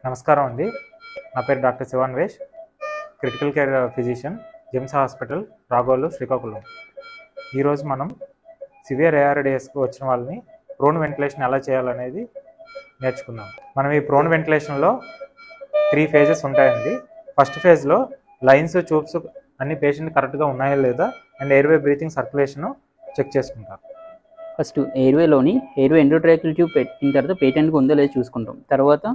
నమస్కారం అండి. నా పేరు doctor Shivanvesh, critical care physician, GEMS hospital, Ragolu, Srikakulam. ఈరోజు మనం సివియర్ ARDSకు వచ్చిన వాళ్ళని ప్రోన్ వెంటిలేషన్ ఎలా చేయాలనేది నేర్చుకుందాం. మనం ఈ ప్రోన్ వెంటిలేషన్లో 3 ఫేజెస్ ఉంటాయండి. ఫస్ట్ ఫేజ్లో లైన్స్, ట్యూబ్స్ అన్ని పేషెంట్ కరెక్ట్గా ఉన్నాయా లేదా and airway breathing circulation check చేసుకుంటాం. ఫస్ట్ ఎయిర్వే ఎండోట్రాకియల్ ట్యూబ్ పెట్టిన తర్వాత పేటెంట్గా ఉందో లేదో చూసుకుంటాం. తర్వాత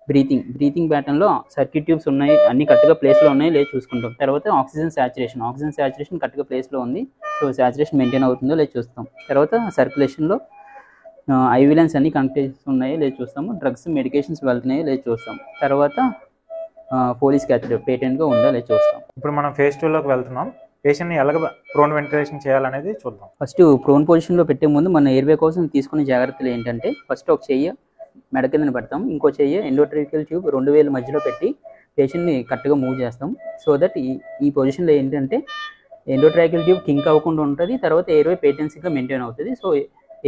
బ్రీతింగ్ ప్యాటర్న్లో సర్క్యూట్ ట్యూబ్స్ ఉన్నాయి, అన్ని కరెక్ట్గా ప్లేస్లో ఉన్నాయి లేదో చూసుకుంటాం. తర్వాత ఆక్సిజన్ శాచురేషన్ కరెక్ట్గా ప్లేస్లో ఉంది, సో శాచురేషన్ మెయింటైన్ అవుతుందో లేదో చూస్తాం. తర్వాత సర్క్యులేషన్లో IV లైన్స్ అన్ని కనెక్ట్ ఉన్నాయో లేదో చూస్తాము. డ్రగ్స్, మెడికేషన్స్ వెళ్తున్నాయో లేదో చూస్తాం. తర్వాత పోలీస్ క్యాథెటర్ పేటెంట్గా ఉందో లేదో చూస్తాం. ఇప్పుడు మనం ఫేజ్ 2లోకి వెళ్తున్నాం. పేషెంట్ని ఎలాగ ప్రోన్ వెంటిలేషన్ చేయాలనేది చూద్దాం. ఫస్ట్ ప్రోన్ పొజిషన్లో పెట్టే ముందు మన ఎయిర్వే కోసం తీసుకునే జాగ్రత్తలు ఏంటంటే, ఫస్ట్ ఒక చెయ్యి మెడ కింద పెడతాం, ఇంకో చెయ్యి ఎండోట్రాకియల్ ట్యూబ్ 2 వేల మధ్యలో పెట్టి పేషెంట్ని కరెక్ట్గా మూవ్ చేస్తాం. సో దట్ ఈ పొజిషన్లో ఏంటంటే ఎండోట్రాకియల్ ట్యూబ్ కింక్ అవ్వకుండా ఉంటుంది, తర్వాత ఎయిర్వే పేటెన్సీగా మెయింటైన్ అవుతుంది, సో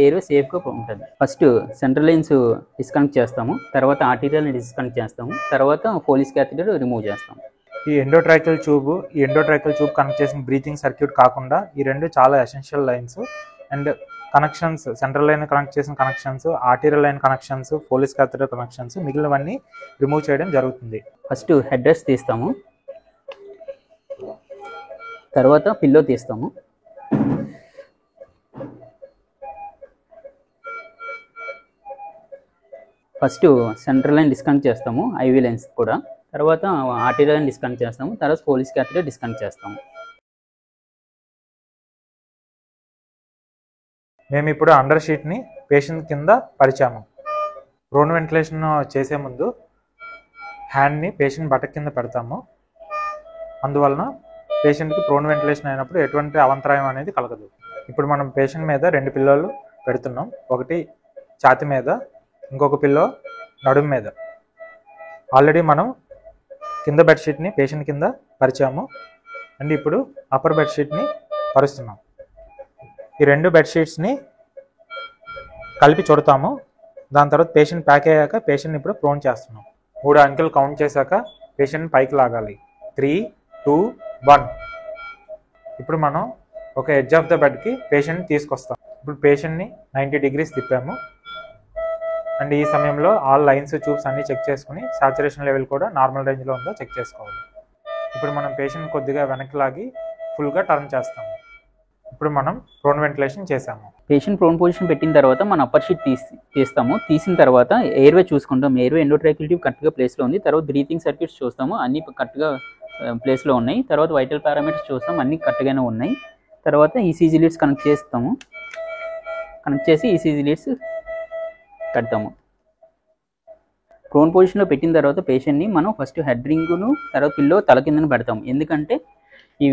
ఎయిర్వే సేఫ్గా ఉంటుంది. ఫస్ట్ సెంట్రల్ లైన్స్ డిస్కనెక్ట్ చేస్తాము, తర్వాత ఆర్టీరియల్ని డిస్కనెక్ట్ చేస్తాము, తర్వాత పోలీస్ క్యాథెటర్ రిమూవ్ చేస్తాము. ఈ ఎండోట్రాకియల్ ట్యూబ్ కనెక్ట్ చేసిన బ్రీతింగ్ సర్క్యూట్ కాకుండా ఈ రెండు చాలా essential lines and connections, central line connect చేసిన connections, arterial line connections, Foley catheter connections మిగిలినవన్నీ రిమూవ్ చేయడం జరుగుతుంది. ఫస్ట్ హెడ్ రెస్ట్ తీస్తాము, తర్వాత పిల్లో తీస్తాము, ఫస్ట్ సెంట్రల్ లైన్ డిస్కనెక్ట్ చేస్తాము, IV లైన్స్ కూడా, తర్వాత ఆర్టీరియల్ లైన్ డిస్కనెక్ట్ చేస్తాము, తర్వాత పోలీస్ క్యాథెటర్ డిస్కనెక్ట్ చేస్తాము. మేము ఇప్పుడు అండర్ షీట్ని పేషెంట్ కింద పరిచాము. ప్రోన్ వెంటిలేషన్ చేసే ముందు హ్యాండ్ని పేషెంట్ బటక్ కింద పెడతాము. అందువలన పేషెంట్కి ప్రోన్ వెంటిలేషన్ అయినప్పుడు ఎటువంటి అవంతరాయం అనేది కలగదు. ఇప్పుడు మనం పేషెంట్ మీద 2 పిల్లోలు పెడుతున్నాం. ఒకటి ఛాతి మీద, ఇంకొక పిల్లో నడుము మీద. ఆల్రెడీ మనం కింద బెడ్షీట్ని పేషెంట్ కింద పరిచాము అండ్ ఇప్పుడు అప్పర్ బెడ్షీట్ని పరుస్తున్నాం. ఈ 2 బెడ్షీట్స్ని కలిపి చుడతాము. దాని తర్వాత పేషెంట్ ప్యాక్ అయ్యాక పేషెంట్ని ఇప్పుడు ప్రోన్ చేస్తున్నాం. 3 అంకెలు కౌంట్ చేశాక పేషెంట్ని పైకి లాగాలి. 3, 2, 1. ఇప్పుడు మనం ఒక ఎడ్జ్ ఆఫ్ ద బెడ్కి పేషెంట్ని తీసుకొస్తాం. ఇప్పుడు పేషెంట్ని 90 degrees తిప్పాము అండ్ ఈ సమయంలో ఆల్ లైన్స్, ట్యూబ్స్ అన్నీ చెక్ చేసుకుని సాచురేషన్ లెవెల్ కూడా నార్మల్ రేంజ్లో ఉందో చెక్ చేసుకోవాలి. ఇప్పుడు మనం పేషెంట్ కొద్దిగా వెనక్కి లాగి ఫుల్గా టర్న్ చేస్తాము. ఇప్పుడు మనం ప్రోన్ వెంటిలేషన్ చేసాము. పేషెంట్ ప్రోన్ పొజిషన్ పెట్టిన తర్వాత మన అప్పర్ షీట్ తీస్తాము. తీసిన తర్వాత ఎయిర్వే చూసుకుంటాం. ఎయిర్వే ఎండోట్రాకియల్ ట్యూబ్ కరెక్ట్గా ప్లేస్లో ఉంది. తర్వాత బ్రీతింగ్ సర్క్యూట్స్ చూస్తాము, అన్ని కరెక్ట్గా ప్లేస్లో ఉన్నాయి. తర్వాత వైటల్ పారామీటర్స్ చూస్తాం, అన్ని కరెక్ట్గానే ఉన్నాయి. తర్వాత ECG లీడ్స్ కనెక్ట్ చేసి ECG లీడ్స్ కడతాము. ప్రోన్ పొజిషన్లో పెట్టిన తర్వాత పేషెంట్ని మనం ఫస్ట్ హెడ్ రింగును, తర్వాత పిల్లో తల కిందను పెడతాము. ఎందుకంటే ఈ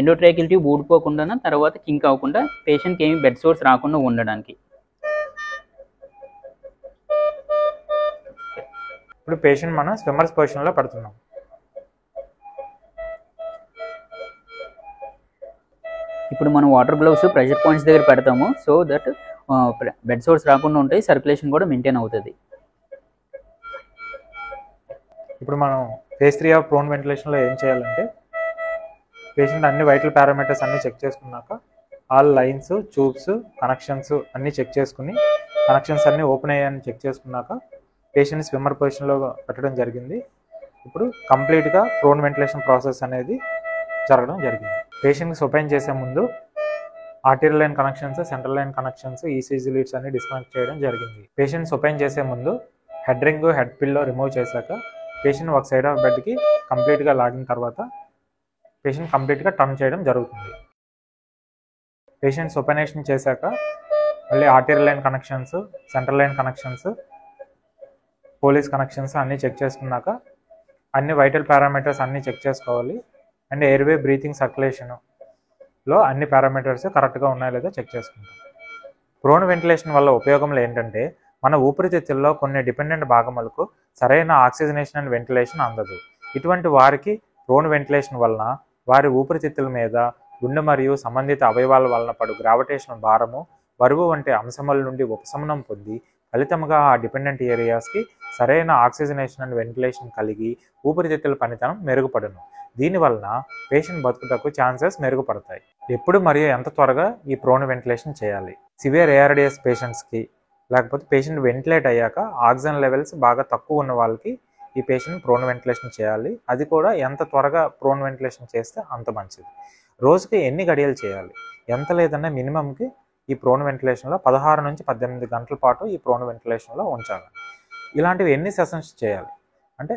ఎండోట్రాకియల్ ట్యూబ్ ఊడిపోకుండా, తర్వాత కింక్ అవ్వకుండా, పేషెంట్కి ఏమి బెడ్ సోర్స్ రాకుండా ఉండడానికి. ఇప్పుడు పేషెంట్ మనం స్విమ్మర్స్ పొజిషన్లో పెడుతున్నాం. ఇప్పుడు మనం వాటర్ గ్లౌస్ ప్రెషర్ పాయింట్స్ దగ్గర పెడతాము, సో దట్ బెడ్ సోర్స్ రాకుండా ఉంటాయి, సర్క్యులేషన్ కూడా మెయింటైన్ అవుతుంది. ఇప్పుడు మనం ఫేజ్ 3 ఆఫ్ ప్రోన్ వెంటిలేషన్లో ఏం చేయాలంటే, పేషెంట్ అన్ని వైటల్ పారామీటర్స్ అన్నీ చెక్ చేసుకున్నాక ఆల్ లైన్స్, ట్యూబ్స్, కనెక్షన్స్ అన్నీ చెక్ చేసుకుని, కనెక్షన్స్ అన్నీ ఓపెన్ అయ్యాయని చెక్ చేసుకున్నాక పేషెంట్ స్విమ్మర్ పొజిషన్లో పెట్టడం జరిగింది. ఇప్పుడు కంప్లీట్గా ప్రోన్ వెంటిలేషన్ ప్రాసెస్ అనేది జరగడం జరిగింది. పేషెంట్కి సొపైన్ చేసే ముందు arterial line connections, central line connections, ECG leads అన్ని డిస్కనెక్ట్ చేయడం జరిగింది. పేషెంట్ సొపైన్ చేసే ముందు head ring, head pillow remove చేశాక పేషెంట్ ఒక సైడ్ ఆఫ్ బెడ్కి కంప్లీట్గా లాగిన తర్వాత పేషెంట్ కంప్లీట్గా టర్న్ చేయడం జరుగుతుంది. పేషెంట్ సొపైనేషన్ చేశాక మళ్ళీ arterial line connections, central line connections, police connections అన్నీ చెక్ చేసుకున్నాక అన్ని వైటల్ పారామీటర్స్ అన్నీ చెక్ చేసుకోవాలి అండ్ ఎయిర్వే బ్రీతింగ్ సర్క్యులేషన్లో అన్ని పారామీటర్స్ కరెక్ట్గా ఉన్నాయో లేదో చెక్ చేసుకుంటాం. ప్రోన్ వెంటిలేషన్ వల్ల ఉపయోగములు ఏంటంటే, మన ఊపిరితిత్తుల్లో కొన్ని డిపెండెంట్ భాగములకు సరైన ఆక్సిజనేషన్ అండ్ వెంటిలేషన్ అందదు. ఇటువంటి వారికి ప్రోన్ వెంటిలేషన్ వలన వారి ఊపిరితిత్తుల మీద, గుండె మరియు సంబంధిత అవయవాల వలన పడు గ్రావిటేషన్ భారము, బరువు వంటి అంశముల నుండి ఉపశమనం పొంది ఫలితంగా ఆ డిపెండెంట్ ఏరియాస్కి సరైన ఆక్సిజనేషన్ అండ్ వెంటిలేషన్ కలిగి ఊపిరితిత్తుల పనితనం మెరుగుపడును. దీనివలన పేషెంట్ బతుకుటకు ఛాన్సెస్ మెరుగుపడతాయి. ఎప్పుడు మరియు ఎంత త్వరగా ఈ ప్రోన్ వెంటిలేషన్ చేయాలి? సివియర్ ఏఆర్డిఎస్ పేషెంట్స్కి లేకపోతే పేషెంట్ వెంటిలేట్ అయ్యాక ఆక్సిజన్ లెవెల్స్ బాగా తక్కువ ఉన్న వాళ్ళకి ఈ పేషెంట్ ప్రోన్ వెంటిలేషన్ చేయాలి. అది కూడా ఎంత త్వరగా ప్రోన్ వెంటిలేషన్ చేస్తే అంత మంచిది. రోజుకి ఎన్ని గడియలు చేయాలి? ఎంత లేదన్నా మినిమంకి ఈ ప్రోన్ వెంటిలేషన్లో 16 నుంచి 18 గంటల పాటు ఈ ప్రోన్ వెంటిలేషన్లో ఉంచాలి. ఇలాంటివి ఎన్ని సెషన్స్ చేయాలి అంటే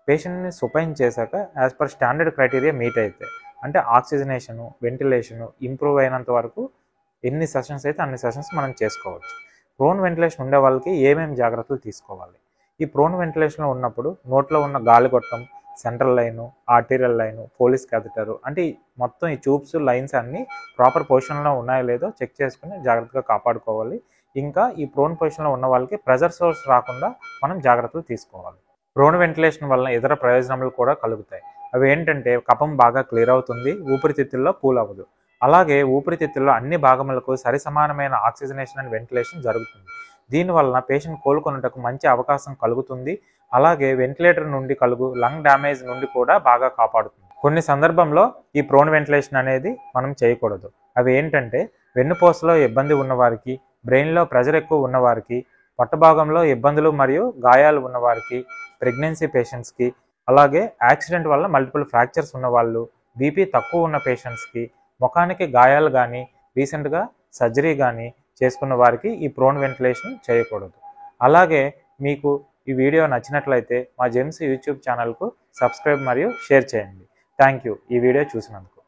పేషెంట్ని సుపైన్ చేశాక as per standard criteria meet అయితే, అంటే ఆక్సిజనేషను వెంటిలేషను ఇంప్రూవ్ అయినంత వరకు ఎన్ని సెషన్స్ అయితే అన్ని సెషన్స్ మనం చేసుకోవచ్చు. ప్రోన్ వెంటిలేషన్ ఉండే వాళ్ళకి ఏమేమి జాగ్రత్తలు తీసుకోవాలి? ఈ ప్రోన్ వెంటిలేషన్లో ఉన్నప్పుడు నోట్లో ఉన్న గాలిగొట్టం, central line, arterial line, Foley catheter అంటే మొత్తం ఈ ట్యూబ్స్ లైన్స్ అన్నీ ప్రాపర్ పొజిషన్లో ఉన్నాయో లేదో చెక్ చేసుకుని జాగ్రత్తగా కాపాడుకోవాలి. ఇంకా ఈ ప్రోన్ పొజిషన్లో ఉన్న వాళ్ళకి ప్రెజర్ సోర్స్ రాకుండా మనం జాగ్రత్తలు తీసుకోవాలి. ప్రోన్ వెంటిలేషన్ వల్ల ఇతర ప్రయోజనాలు కూడా కలుగుతాయి. అవి ఏంటంటే కఫం బాగా క్లియర్ అవుతుంది, ఊపిరితిత్తుల్లో కూల్ అవ్వదు. అలాగే ఊపిరితిత్తుల్లో అన్ని భాగములకు సరిసమానమైన ఆక్సిజనేషన్ అండ్ వెంటిలేషన్ జరుగుతుంది. దీనివలన పేషెంట్ కోలుకొనుటకు మంచి అవకాశం కలుగుతుంది. అలాగే వెంటిలేటర్ నుండి కలుగు లంగ్ డ్యామేజ్ నుండి కూడా బాగా కాపాడుతుంది. కొన్ని సందర్భంలో ఈ ప్రోన్ వెంటిలేషన్ అనేది మనం చేయకూడదు. అవి ఏంటంటే వెన్నుపూసలో ఇబ్బంది ఉన్నవారికి, బ్రెయిన్లో ప్రెజర్ ఎక్కువ ఉన్నవారికి, పొట్టభాగంలో ఇబ్బందులు మరియు గాయాలు ఉన్నవారికి, ప్రెగ్నెన్సీ పేషెంట్స్కి, అలాగే యాక్సిడెంట్ వల్ల మల్టిపుల్ ఫ్రాక్చర్స్ ఉన్నవాళ్ళు, బీపీ తక్కువ ఉన్న పేషెంట్స్కి, ముఖానికి గాయాలు కానీ రీసెంట్గా సర్జరీ కానీ చేసుకున్న వారికి ఈ ప్రోన్ వెంటిలేషన్ చేయకూడదు. అలాగే మీకు ఈ వీడియో నచ్చినట్లయితే మా జెమ్స్ యూట్యూబ్ ఛానల్కు సబ్స్క్రైబ్ మరియు షేర్ చేయండి. థ్యాంక్ యూ ఈ వీడియో చూసినందుకు.